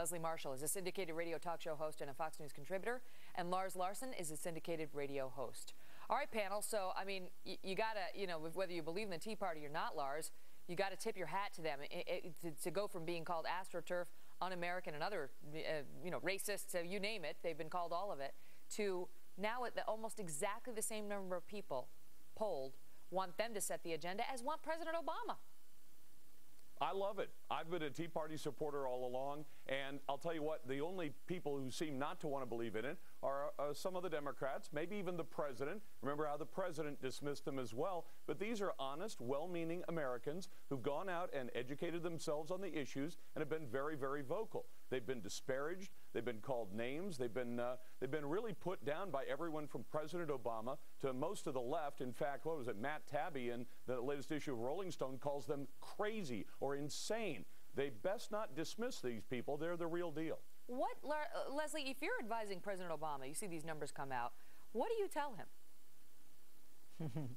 Leslie Marshall is a syndicated radio talk show host and a Fox News contributor, and Lars Larson is a syndicated radio host. All right, panel. So, I mean, you gotta, whether you believe in the Tea Party or not, Lars, you got to tip your hat to them to go from being called AstroTurf, un-American, and other, racist, you name it. They've been called all of it. To now, almost exactly the same number of people polled want them to set the agenda as want President Obama. I love it. I've been a Tea Party supporter all along, and I'll tell you what, the only people who seem not to want to believe in it are some of the Democrats, maybe even the president. Remember how the president dismissed them as well. But these are honest, well-meaning Americans who've gone out and educated themselves on the issues and have been very, very vocal. They've been disparaged. They've been called names. They've been really put down by everyone from President Obama to most of the left. In fact, what was it? Matt Taibbi in the latest issue of Rolling Stone calls them crazy or insane. They best not dismiss these people. They're the real deal. Leslie, if you're advising President Obama, you see these numbers come out, what do you tell him?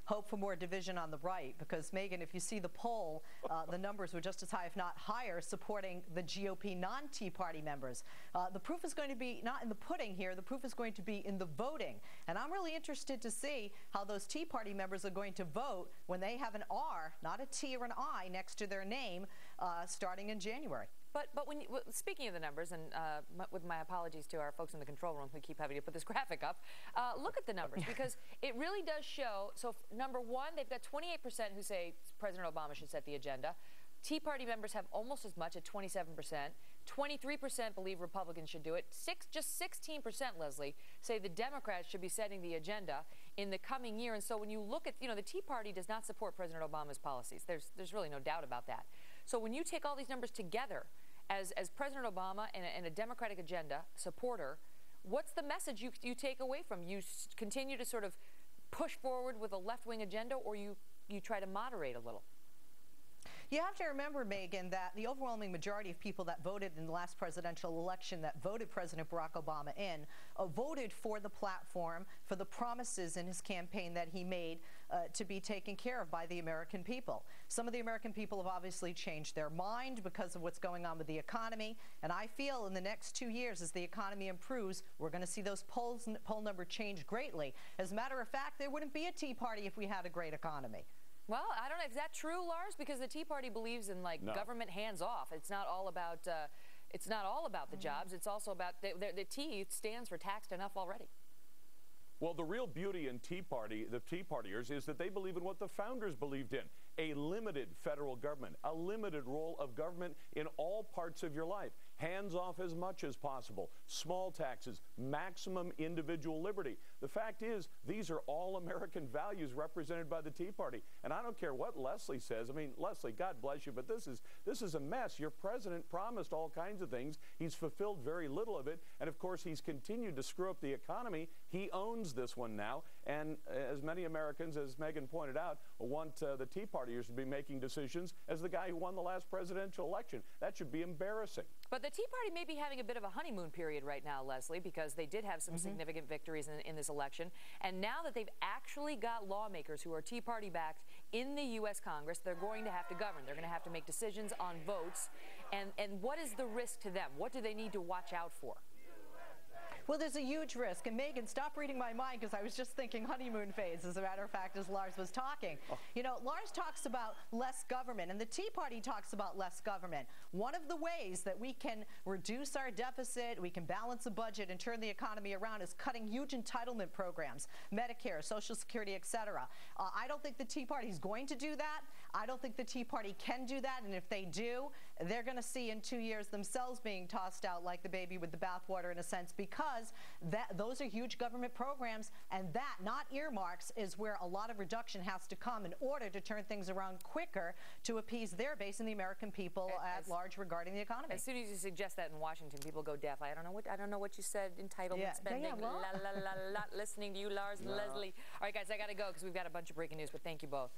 Hope for more division on the right, because, Megyn, if you see the poll, the numbers were just as high, if not higher, supporting the GOP non-Tea Party members. The proof is going to be not in the pudding here. The proof is going to be in the voting. And I'm really interested to see how those Tea Party members are going to vote when they have an R, not a T or an I, next to their name starting in January. But when speaking of the numbers, and with my apologies to our folks in the control room who keep having to put this graphic up, look at the numbers, because it really does show. So, number one, they've got 28% who say President Obama should set the agenda. Tea Party members have almost as much at 27%. 23% believe Republicans should do it. Just 16%, Leslie, say the Democrats should be setting the agenda in the coming year. And so when you look at, the Tea Party does not support President Obama's policies. There's really no doubt about that. So when you take all these numbers together, as President Obama and a Democratic agenda supporter, what's the message you take away from? You continue to sort of push forward with a left-wing agenda, or you try to moderate a little? You have to remember, Megyn, that the overwhelming majority of people that voted in the last presidential election that voted President Barack Obama in voted for the platform, for the promises in his campaign that he made to be taken care of by the American people. Some of the American people have obviously changed their mind because of what's going on with the economy, and I feel in the next 2 years, as the economy improves, we're going to see those poll number change greatly. As a matter of fact, there wouldn't be a Tea Party if we had a great economy. Well, I don't know. Is that true, Lars? Because the Tea Party believes in government hands-off. It's not all about the jobs. It's also about the T stands for taxed enough already. Well, the real beauty in the Tea Partiers, is that they believe in what the founders believed in: a limited federal government, a limited role of government in all parts of your life, hands off as much as possible, small taxes, maximum individual liberty. The fact is, these are all American values represented by the Tea Party. And I don't care what Leslie says. I mean, Leslie, God bless you, but this is a mess. Your president promised all kinds of things. He's fulfilled very little of it. And of course, he's continued to screw up the economy. He owns this one now. And as many Americans, as Megyn pointed out, want the Tea Partiers to be making decisions as the guy who won the last presidential election. That should be embarrassing. But the Tea Party may be having a bit of a honeymoon period right now, Leslie, because they did have some significant victories in this election. And now that they've actually got lawmakers who are Tea Party backed in the U.S. Congress, they're going to have to govern. They're going to have to make decisions on votes. And what is the risk to them? What do they need to watch out for? Well, there's a huge risk. And Megyn, stop reading my mind, because I was just thinking honeymoon phase, as a matter of fact, as Lars was talking. Lars talks about less government, and the Tea Party talks about less government. One of the ways that we can reduce our deficit, we can balance the budget and turn the economy around, is cutting huge entitlement programs, Medicare, Social Security, etc. I don't think the Tea Party is going to do that. I don't think the Tea Party can do that, and if they do, they're going to see in 2 years themselves being tossed out like the baby with the bathwater, in a sense, because those are huge government programs, and that, not earmarks, is where a lot of reduction has to come in order to turn things around quicker to appease their base and the American people at large regarding the economy. As soon as you suggest that in Washington, people go deaf. I don't know what you said. Entitlement spending. Not listening to you, Lars and Leslie. All right, guys, I got to go because we've got a bunch of breaking news. But thank you both.